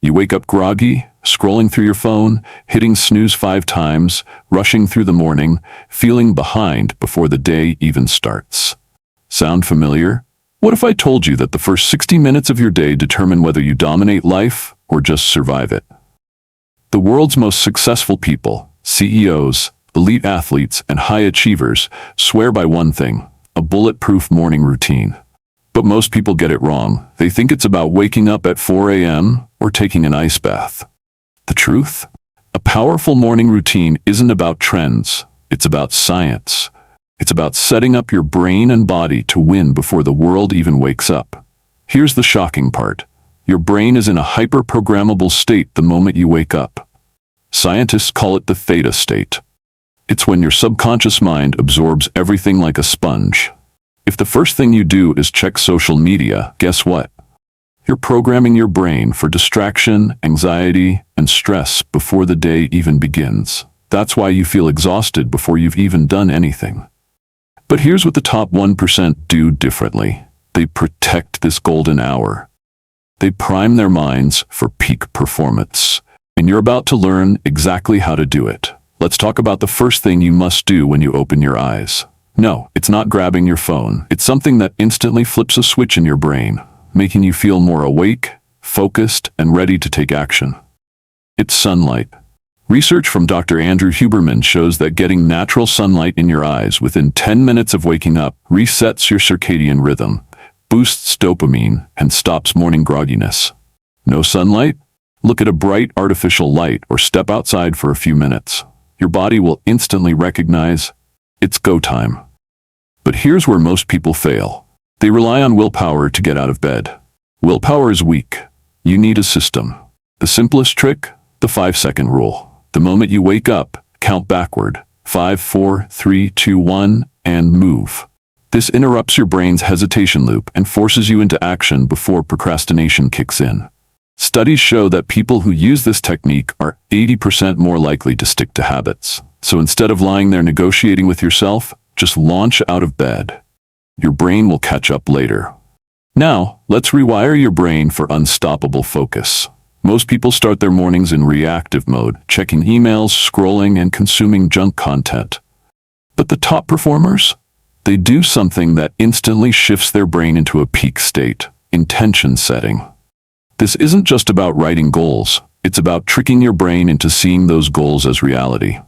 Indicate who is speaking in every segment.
Speaker 1: You wake up groggy, scrolling through your phone, hitting snooze 5 times, rushing through the morning, feeling behind before the day even starts. Sound familiar? What if I told you that the first 60 minutes of your day determine whether you dominate life or just survive it? The world's most successful people, CEOs, elite athletes, and high achievers swear by one thing: a bulletproof morning routine. But most people get it wrong. They think it's about waking up at 4 a.m. or taking an ice bath. The truth? A powerful morning routine isn't about trends. It's about science. It's about setting up your brain and body to win before the world even wakes up. Here's the shocking part. Your brain is in a hyper-programmable state the moment you wake up. Scientists call it the theta state. It's when your subconscious mind absorbs everything like a sponge. If the first thing you do is check social media, guess what? You're programming your brain for distraction, anxiety, and stress before the day even begins. That's why you feel exhausted before you've even done anything. But here's what the top 1% do differently. They protect this golden hour. They prime their minds for peak performance. And you're about to learn exactly how to do it. Let's talk about the first thing you must do when you open your eyes. No, it's not grabbing your phone. It's something that instantly flips a switch in your brain, making you feel more awake, focused, and ready to take action. It's sunlight. Research from Dr. Andrew Huberman shows that getting natural sunlight in your eyes within 10 minutes of waking up resets your circadian rhythm, boosts dopamine, and stops morning grogginess. No sunlight? Look at a bright artificial light or step outside for a few minutes. Your body will instantly recognize it's go time. But here's where most people fail. They rely on willpower to get out of bed. Willpower is weak. You need a system. The simplest trick? The 5-second rule. The moment you wake up, count backward. 5, 4, 3, 2, 1, and move. This interrupts your brain's hesitation loop and forces you into action before procrastination kicks in. Studies show that people who use this technique are 80% more likely to stick to habits. So instead of lying there negotiating with yourself, just launch out of bed. Your brain will catch up later. Now, let's rewire your brain for unstoppable focus. Most people start their mornings in reactive mode, checking emails, scrolling, and consuming junk content. But the top performers? They do something that instantly shifts their brain into a peak state: intention setting. This isn't just about writing goals. It's about tricking your brain into seeing those goals as reality.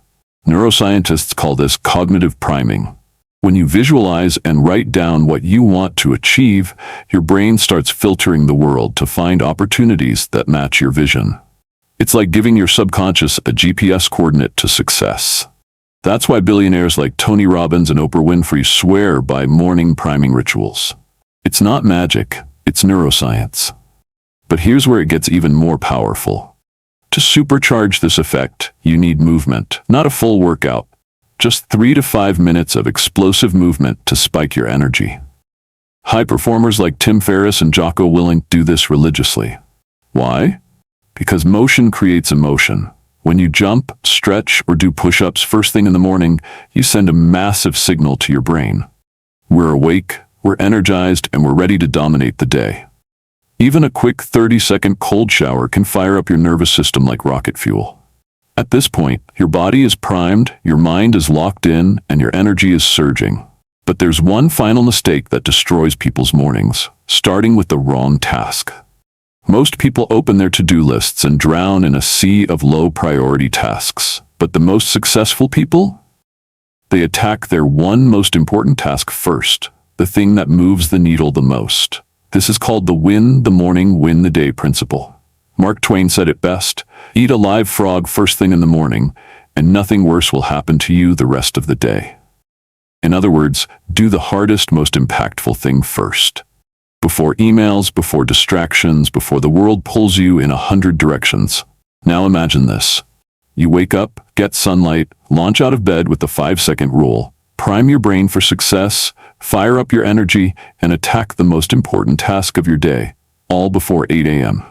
Speaker 1: Neuroscientists call this cognitive priming. When you visualize and write down what you want to achieve, your brain starts filtering the world to find opportunities that match your vision. It's like giving your subconscious a GPS coordinate to success. That's why billionaires like Tony Robbins and Oprah Winfrey swear by morning priming rituals. It's not magic, it's neuroscience. But here's where it gets even more powerful. To supercharge this effect, you need movement, not a full workout. Just 3 to 5 minutes of explosive movement to spike your energy. High performers like Tim Ferriss and Jocko Willink do this religiously. Why? Because motion creates emotion. When you jump, stretch, or do push-ups first thing in the morning, you send a massive signal to your brain. We're awake, we're energized, and we're ready to dominate the day. Even a quick 30-second cold shower can fire up your nervous system like rocket fuel. At this point, your body is primed, your mind is locked in, and your energy is surging. But there's one final mistake that destroys people's mornings, starting with the wrong task. Most people open their to-do lists and drown in a sea of low-priority tasks. But the most successful people? They attack their one most important task first, the thing that moves the needle the most. This is called the win the morning, win the day principle. Mark Twain said it best: eat a live frog first thing in the morning, and nothing worse will happen to you the rest of the day. In other words, do the hardest, most impactful thing first. Before emails, before distractions, before the world pulls you in 100 directions. Now imagine this. You wake up, get sunlight, launch out of bed with the 5-second rule, prime your brain for success, fire up your energy, and attack the most important task of your day, all before 8 a.m.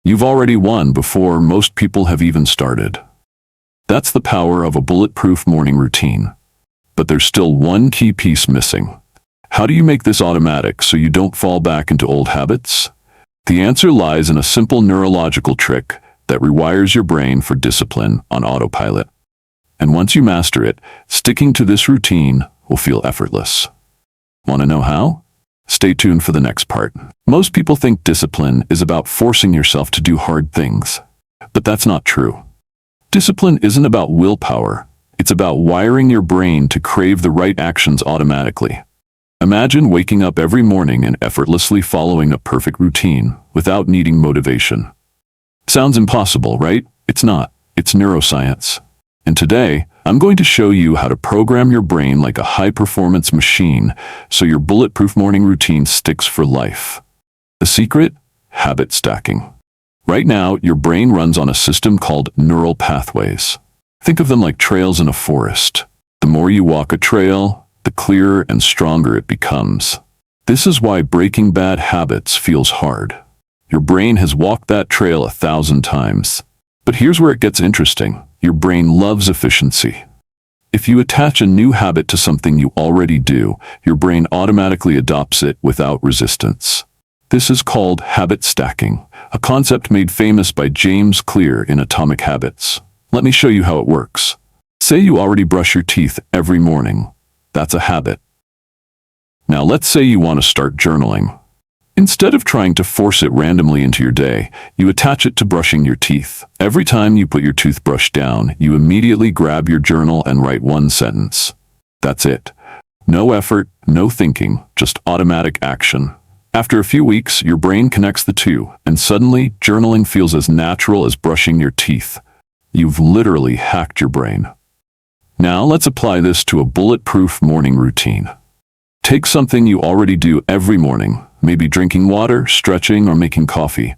Speaker 1: You've already won before most people have even started. That's the power of a bulletproof morning routine. But there's still one key piece missing. How do you make this automatic so you don't fall back into old habits? The answer lies in a simple neurological trick that rewires your brain for discipline on autopilot. And once you master it, sticking to this routine will feel effortless. Want to know how? Stay tuned for the next part. Most people think discipline is about forcing yourself to do hard things. But that's not true. Discipline isn't about willpower. It's about wiring your brain to crave the right actions automatically. Imagine waking up every morning and effortlessly following a perfect routine without needing motivation. Sounds impossible, right? It's not. It's neuroscience. And today, I'm going to show you how to program your brain like a high-performance machine so your bulletproof morning routine sticks for life. The secret? Habit stacking. Right now, your brain runs on a system called neural pathways. Think of them like trails in a forest. The more you walk a trail, the clearer and stronger it becomes. This is why breaking bad habits feels hard. Your brain has walked that trail 1,000 times. But here's where it gets interesting. Your brain loves efficiency. If you attach a new habit to something you already do, your brain automatically adopts it without resistance. This is called habit stacking, a concept made famous by James Clear in Atomic Habits. Let me show you how it works. Say you already brush your teeth every morning. That's a habit. Now let's say you want to start journaling. Instead of trying to force it randomly into your day, you attach it to brushing your teeth. Every time you put your toothbrush down, you immediately grab your journal and write one sentence. That's it. No effort, no thinking, just automatic action. After a few weeks, your brain connects the two, and suddenly, journaling feels as natural as brushing your teeth. You've literally hacked your brain. Now let's apply this to a bulletproof morning routine. Take something you already do every morning, maybe drinking water, stretching, or making coffee.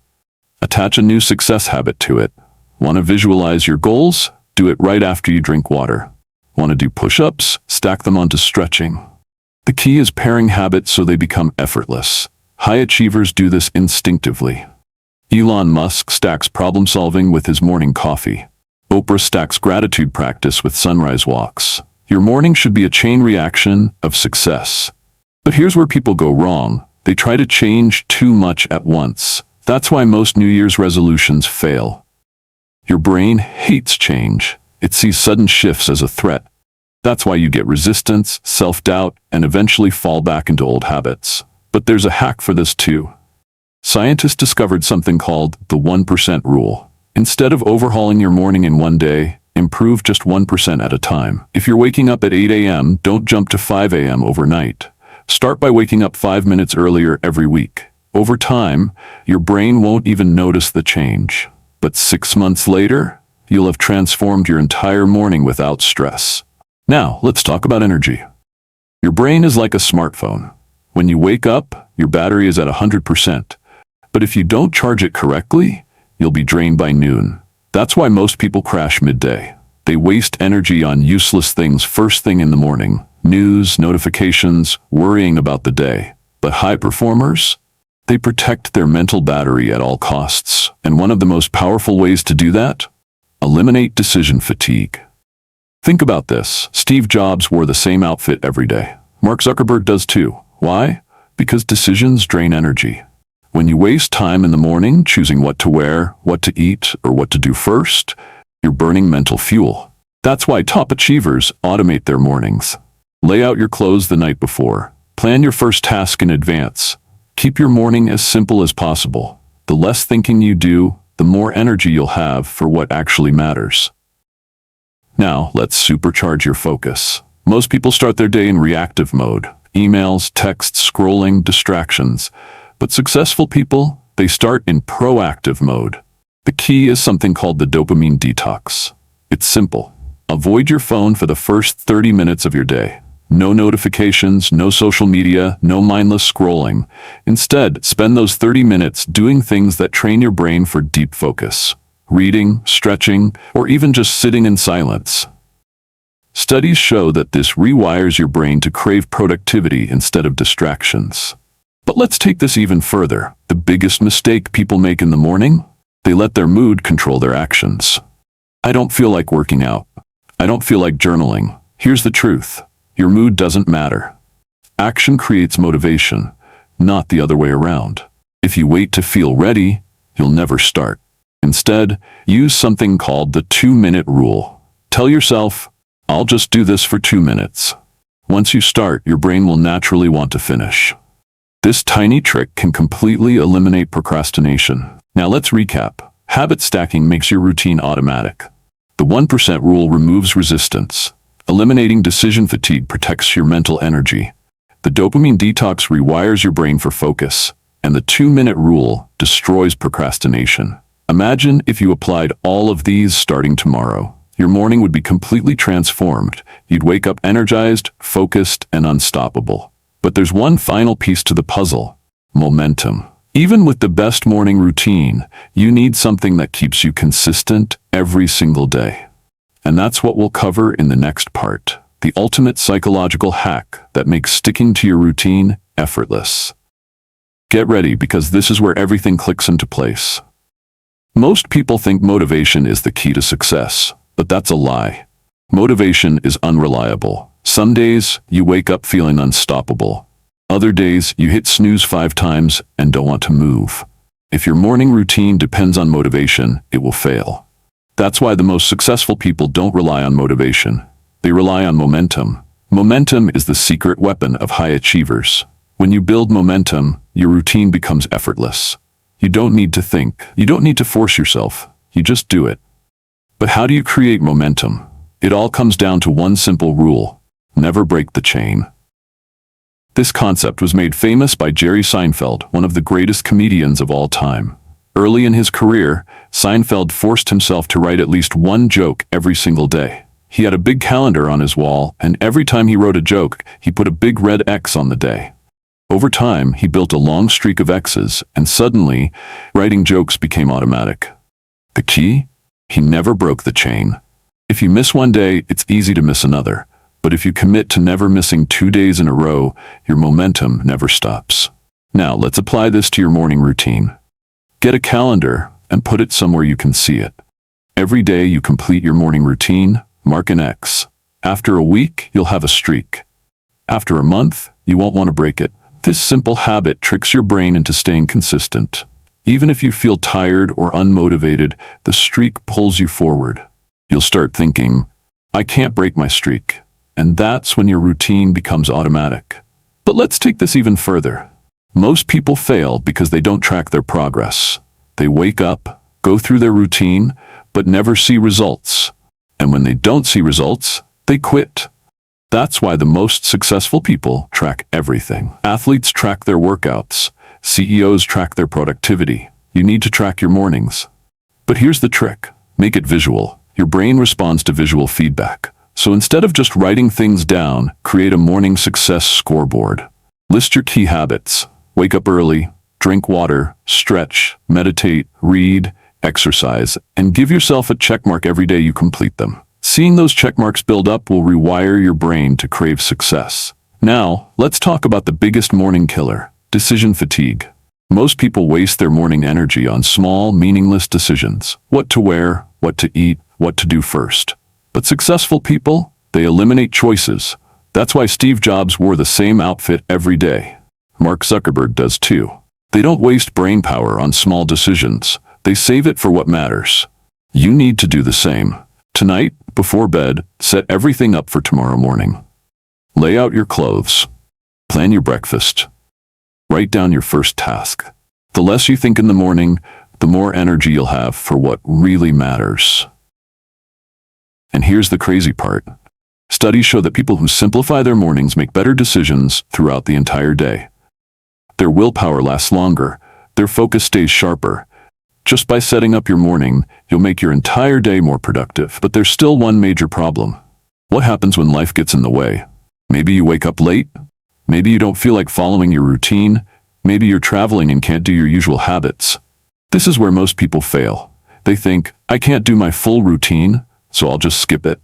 Speaker 1: Attach a new success habit to it. Want to visualize your goals? Do it right after you drink water. Want to do push-ups? Stack them onto stretching. The key is pairing habits so they become effortless. High achievers do this instinctively. Elon Musk stacks problem-solving with his morning coffee. Oprah stacks gratitude practice with sunrise walks. Your morning should be a chain reaction of success. But here's where people go wrong. They try to change too much at once. That's why most New Year's resolutions fail. Your brain hates change. It sees sudden shifts as a threat. That's why you get resistance, self-doubt, and eventually fall back into old habits. But there's a hack for this too. Scientists discovered something called the 1% rule. Instead of overhauling your morning in one day, improve just 1% at a time. If you're waking up at 8 a.m., don't jump to 5 a.m. overnight. Start by waking up 5 minutes earlier every week. Over time, your brain won't even notice the change. But 6 months later, you'll have transformed your entire morning without stress. Now, let's talk about energy. Your brain is like a smartphone. When you wake up, your battery is at 100%. But if you don't charge it correctly, you'll be drained by noon. That's why most people crash midday. They waste energy on useless things first thing in the morning. News, notifications, worrying about the day. But high performers? They protect their mental battery at all costs. And one of the most powerful ways to do that? Eliminate decision fatigue. Think about this. Steve Jobs wore the same outfit every day. Mark Zuckerberg does too. Why? Because decisions drain energy. When you waste time in the morning choosing what to wear, what to eat, or what to do first, you're burning mental fuel. That's why top achievers automate their mornings. Lay out your clothes the night before. Plan your first task in advance. Keep your morning as simple as possible. The less thinking you do, the more energy you'll have for what actually matters. Now, let's supercharge your focus. Most people start their day in reactive mode. Emails, texts, scrolling, distractions. But successful people, they start in proactive mode. The key is something called the dopamine detox. It's simple. Avoid your phone for the first 30 minutes of your day. No notifications, no social media, no mindless scrolling. Instead, spend those 30 minutes doing things that train your brain for deep focus. Reading, stretching, or even just sitting in silence. Studies show that this rewires your brain to crave productivity instead of distractions. But let's take this even further. The biggest mistake people make in the morning? They let their mood control their actions. I don't feel like working out. I don't feel like journaling. Here's the truth. Your mood doesn't matter. Action creates motivation, not the other way around. If you wait to feel ready, you'll never start. Instead, use something called the 2-minute rule. Tell yourself, I'll just do this for 2 minutes. Once you start, your brain will naturally want to finish. This tiny trick can completely eliminate procrastination. Now let's recap. Habit stacking makes your routine automatic. The 1% rule removes resistance. Eliminating decision fatigue protects your mental energy. The dopamine detox rewires your brain for focus. And the 2-minute rule destroys procrastination. Imagine if you applied all of these starting tomorrow. Your morning would be completely transformed. You'd wake up energized, focused, and unstoppable. But there's one final piece to the puzzle: momentum. Even with the best morning routine, you need something that keeps you consistent every single day. And that's what we'll cover in the next part, the ultimate psychological hack that makes sticking to your routine effortless. Get ready, because this is where everything clicks into place. Most people think motivation is the key to success, but that's a lie. Motivation is unreliable. Some days, you wake up feeling unstoppable. Other days, you hit snooze 5 times and don't want to move. If your morning routine depends on motivation, it will fail. That's why the most successful people don't rely on motivation. They rely on momentum. Momentum is the secret weapon of high achievers. When you build momentum, your routine becomes effortless. You don't need to think. You don't need to force yourself. You just do it. But how do you create momentum? It all comes down to one simple rule: never break the chain. This concept was made famous by Jerry Seinfeld, one of the greatest comedians of all time. Early in his career, Seinfeld forced himself to write at least one joke every single day. He had a big calendar on his wall, and every time he wrote a joke, he put a big red X on the day. Over time, he built a long streak of X's, and suddenly, writing jokes became automatic. The key? He never broke the chain. If you miss one day, it's easy to miss another. But if you commit to never missing 2 days in a row, your momentum never stops. Now, let's apply this to your morning routine. Get a calendar and put it somewhere you can see it. Every day you complete your morning routine, mark an X. After a week, you'll have a streak. After a month, you won't want to break it. This simple habit tricks your brain into staying consistent. Even if you feel tired or unmotivated, the streak pulls you forward. You'll start thinking, I can't break my streak. And that's when your routine becomes automatic. But let's take this even further. Most people fail because they don't track their progress. They wake up, go through their routine, but never see results. And when they don't see results, they quit. That's why the most successful people track everything. Athletes track their workouts. CEOs track their productivity. You need to track your mornings. But here's the trick. Make it visual. Your brain responds to visual feedback. So instead of just writing things down, create a morning success scoreboard. List your key habits. Wake up early, drink water, stretch, meditate, read, exercise, and give yourself a checkmark every day you complete them. Seeing those checkmarks build up will rewire your brain to crave success. Now, let's talk about the biggest morning killer: decision fatigue. Most people waste their morning energy on small, meaningless decisions. What to wear, what to eat, what to do first. But successful people, they eliminate choices. That's why Steve Jobs wore the same outfit every day. Mark Zuckerberg does too. They don't waste brain power on small decisions. They save it for what matters. You need to do the same. Tonight, before bed, set everything up for tomorrow morning. Lay out your clothes. Plan your breakfast. Write down your first task. The less you think in the morning, the more energy you'll have for what really matters. And here's the crazy part. Studies show that people who simplify their mornings make better decisions throughout the entire day. Their willpower lasts longer. Their focus stays sharper. Just by setting up your morning, you'll make your entire day more productive. But there's still one major problem. What happens when life gets in the way? Maybe you wake up late. Maybe you don't feel like following your routine. Maybe you're traveling and can't do your usual habits. This is where most people fail. They think, I can't do my full routine, so I'll just skip it.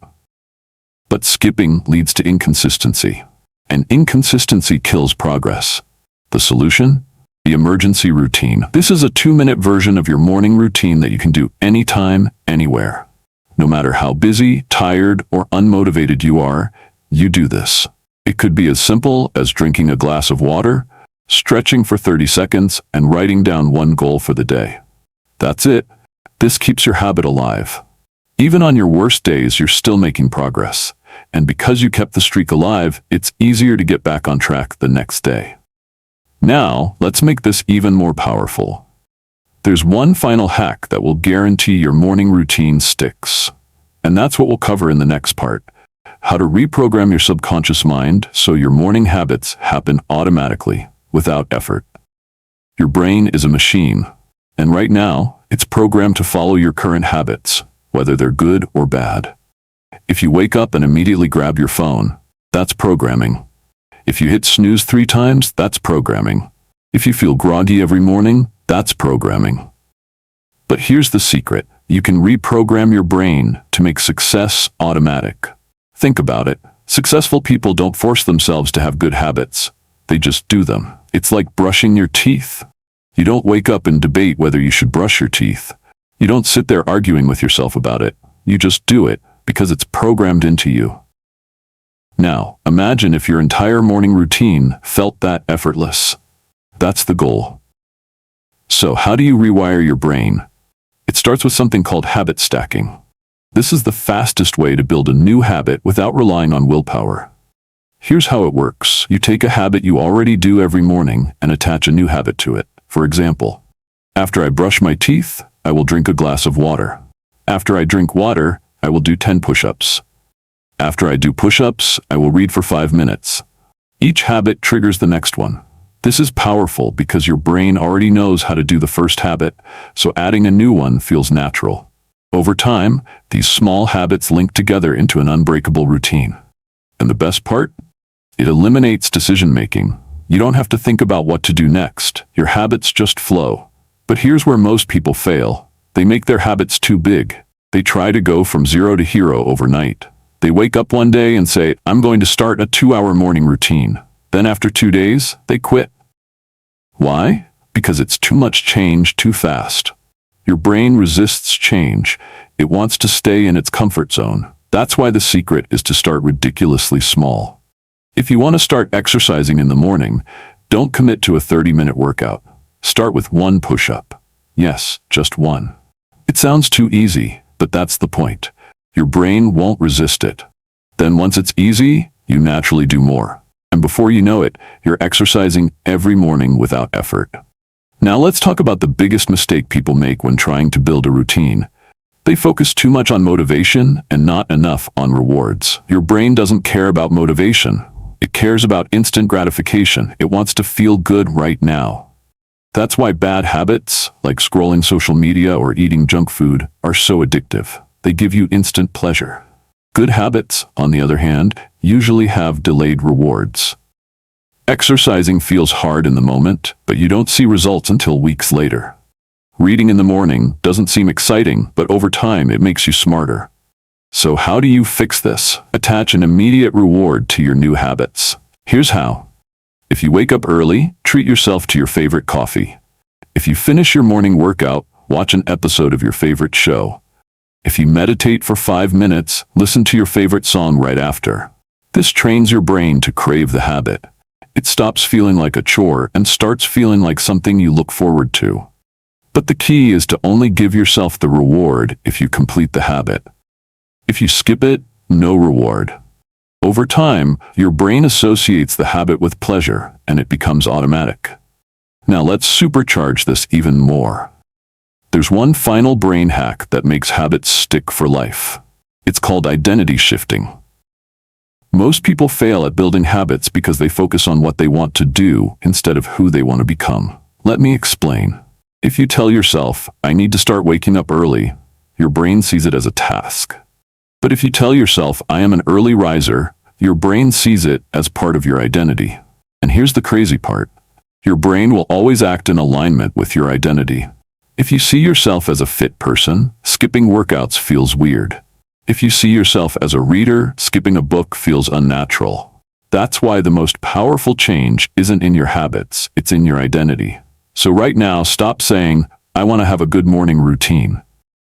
Speaker 1: But skipping leads to inconsistency, and inconsistency kills progress. The solution? The emergency routine. This is a 2-minute version of your morning routine that you can do anytime, anywhere. No matter how busy, tired, or unmotivated you are, you do this. It could be as simple as drinking a glass of water, stretching for 30 seconds, and writing down one goal for the day. That's it. This keeps your habit alive. Even on your worst days, you're still making progress. And because you kept the streak alive, it's easier to get back on track the next day. Now, let's make this even more powerful. There's one final hack that will guarantee your morning routine sticks. And that's what we'll cover in the next part. How to reprogram your subconscious mind so your morning habits happen automatically, without effort. Your brain is a machine, and right now, it's programmed to follow your current habits, whether they're good or bad. If you wake up and immediately grab your phone, that's programming. If you hit snooze 3 times, that's programming. If you feel groggy every morning, that's programming. But here's the secret. You can reprogram your brain to make success automatic. Think about it. Successful people don't force themselves to have good habits. They just do them. It's like brushing your teeth. You don't wake up and debate whether you should brush your teeth. You don't sit there arguing with yourself about it. You just do it because it's programmed into you. Now, imagine if your entire morning routine felt that effortless. That's the goal. So how do you rewire your brain? It starts with something called habit stacking. This is the fastest way to build a new habit without relying on willpower. Here's how it works. You take a habit you already do every morning and attach a new habit to it. For example, after I brush my teeth, I will drink a glass of water. After I drink water, I will do 10 push-ups. After I do push-ups, I will read for 5 minutes. Each habit triggers the next one. This is powerful because your brain already knows how to do the first habit, so adding a new one feels natural. Over time, these small habits link together into an unbreakable routine. And the best part? It eliminates decision-making. You don't have to think about what to do next. Your habits just flow. But here's where most people fail. They make their habits too big. They try to go from 0 to hero overnight. They wake up one day and say, I'm going to start a 2-hour morning routine. Then after 2 days, they quit. Why? Because it's too much change too fast. Your brain resists change. It wants to stay in its comfort zone. That's why the secret is to start ridiculously small. If you want to start exercising in the morning, don't commit to a 30-minute workout. Start with 1 push-up. Yes, just 1. It sounds too easy, but that's the point. Your brain won't resist it. Then once it's easy, you naturally do more. And before you know it, you're exercising every morning without effort. Now let's talk about the biggest mistake people make when trying to build a routine. They focus too much on motivation and not enough on rewards. Your brain doesn't care about motivation. It cares about instant gratification. It wants to feel good right now. That's why bad habits, like scrolling social media or eating junk food, are so addictive. They give you instant pleasure. Good habits, on the other hand, usually have delayed rewards. Exercising feels hard in the moment, but you don't see results until weeks later. Reading in the morning doesn't seem exciting, but over time it makes you smarter. So how do you fix this? Attach an immediate reward to your new habits. Here's how. If you wake up early, treat yourself to your favorite coffee. If you finish your morning workout, watch an episode of your favorite show. If you meditate for 5 minutes, listen to your favorite song right after. This trains your brain to crave the habit. It stops feeling like a chore and starts feeling like something you look forward to. But the key is to only give yourself the reward if you complete the habit. If you skip it, no reward. Over time, your brain associates the habit with pleasure, and it becomes automatic. Now let's supercharge this even more. There's one final brain hack that makes habits stick for life. It's called identity shifting. Most people fail at building habits because they focus on what they want to do instead of who they want to become. Let me explain. If you tell yourself, I need to start waking up early, your brain sees it as a task. But if you tell yourself, I am an early riser, your brain sees it as part of your identity. And here's the crazy part. Your brain will always act in alignment with your identity. If you see yourself as a fit person, skipping workouts feels weird. If you see yourself as a reader, skipping a book feels unnatural. That's why the most powerful change isn't in your habits, it's in your identity. So right now, stop saying, I want to have a good morning routine.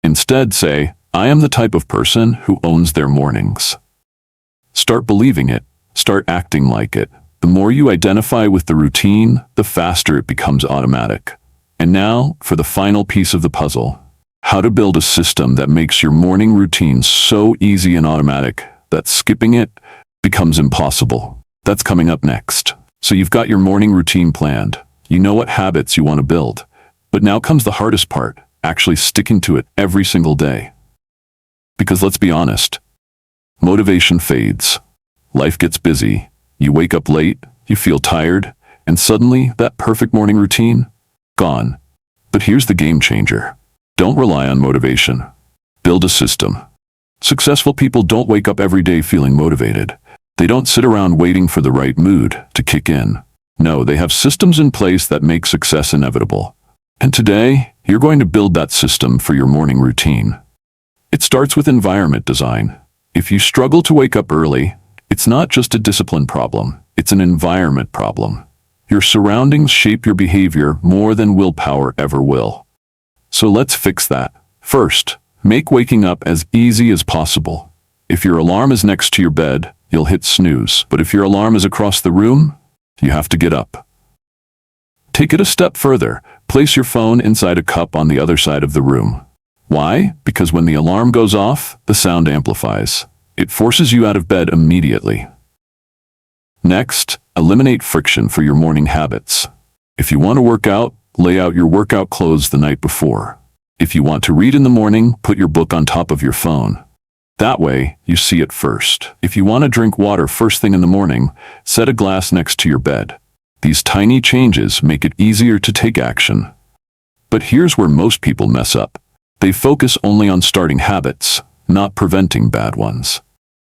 Speaker 1: Instead, say, I am the type of person who owns their mornings. Start believing it. Start acting like it. The more you identify with the routine, the faster it becomes automatic. And now, for the final piece of the puzzle. How to build a system that makes your morning routine so easy and automatic that skipping it becomes impossible. That's coming up next. So you've got your morning routine planned. You know what habits you want to build. But now comes the hardest part, actually sticking to it every single day. Because let's be honest, motivation fades. Life gets busy. You wake up late, you feel tired, and suddenly that perfect morning routine, gone. But here's the game changer. Don't rely on motivation. Build a system. Successful people don't wake up every day feeling motivated. They don't sit around waiting for the right mood to kick in. No, they have systems in place that make success inevitable. And today, you're going to build that system for your morning routine. It starts with environment design. If you struggle to wake up early, it's not just a discipline problem, it's an environment problem. Your surroundings shape your behavior more than willpower ever will. So let's fix that. First, make waking up as easy as possible. If your alarm is next to your bed, you'll hit snooze. But if your alarm is across the room, you have to get up. Take it a step further. Place your phone inside a cup on the other side of the room. Why? Because when the alarm goes off, the sound amplifies. It forces you out of bed immediately. Next, eliminate friction for your morning habits. If you want to work out, lay out your workout clothes the night before. If you want to read in the morning, put your book on top of your phone. That way, you see it first. If you want to drink water first thing in the morning, set a glass next to your bed. These tiny changes make it easier to take action. But here's where most people mess up. They focus only on starting habits, not preventing bad ones.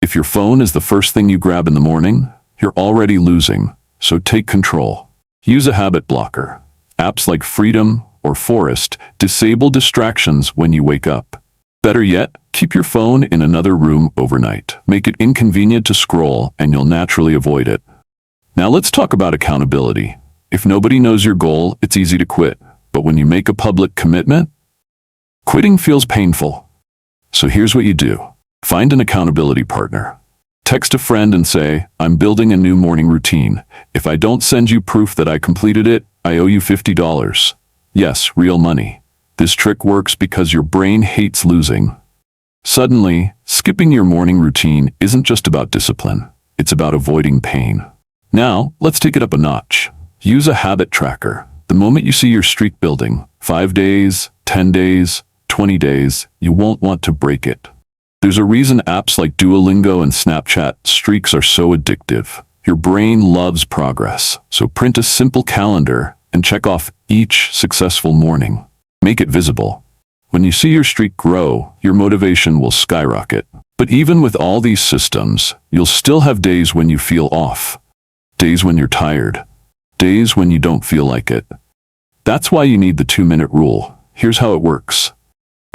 Speaker 1: If your phone is the first thing you grab in the morning, you're already losing, so take control. Use a habit blocker. Apps like Freedom or Forest disable distractions when you wake up. Better yet, keep your phone in another room overnight. Make it inconvenient to scroll and you'll naturally avoid it. Now let's talk about accountability. If nobody knows your goal, it's easy to quit. But when you make a public commitment, quitting feels painful. So here's what you do. Find an accountability partner. Text a friend and say, I'm building a new morning routine. If I don't send you proof that I completed it, I owe you $50. Yes, real money. This trick works because your brain hates losing. Suddenly, skipping your morning routine isn't just about discipline. It's about avoiding pain. Now, let's take it up a notch. Use a habit tracker. The moment you see your streak building, 5 days, 10 days, 20 days, you won't want to break it. There's a reason apps like Duolingo and Snapchat streaks are so addictive. Your brain loves progress, so print a simple calendar and check off each successful morning. Make it visible. When you see your streak grow, your motivation will skyrocket. But even with all these systems, you'll still have days when you feel off. Days when you're tired. Days when you don't feel like it. That's why you need the 2-minute rule. Here's how it works.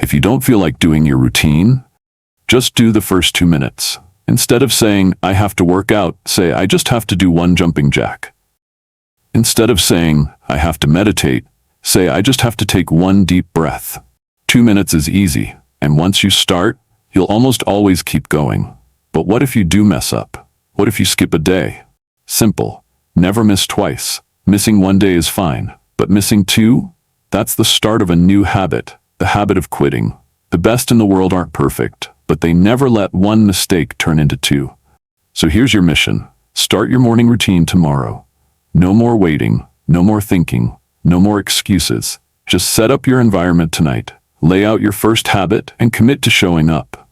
Speaker 1: If you don't feel like doing your routine, just do the first 2 minutes. Instead of saying, I have to work out, say, I just have to do 1 jumping jack. Instead of saying, I have to meditate, say, I just have to take 1 deep breath. 2 minutes is easy, and once you start, you'll almost always keep going. But what if you do mess up? What if you skip a day? Simple. Never miss twice. Missing 1 day is fine, but missing 2? That's the start of a new habit, the habit of quitting. The best in the world aren't perfect, but they never let 1 mistake turn into 2. So here's your mission. Start your morning routine tomorrow. No more waiting, no more thinking, no more excuses. Just set up your environment tonight. Lay out your first habit and commit to showing up.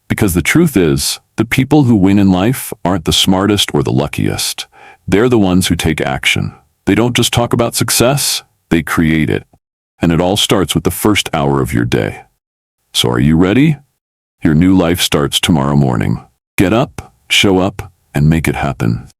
Speaker 1: Because the truth is, the people who win in life aren't the smartest or the luckiest. They're the ones who take action. They don't just talk about success, they create it. And it all starts with the first hour of your day. So are you ready? Your new life starts tomorrow morning. Get up, show up, and make it happen.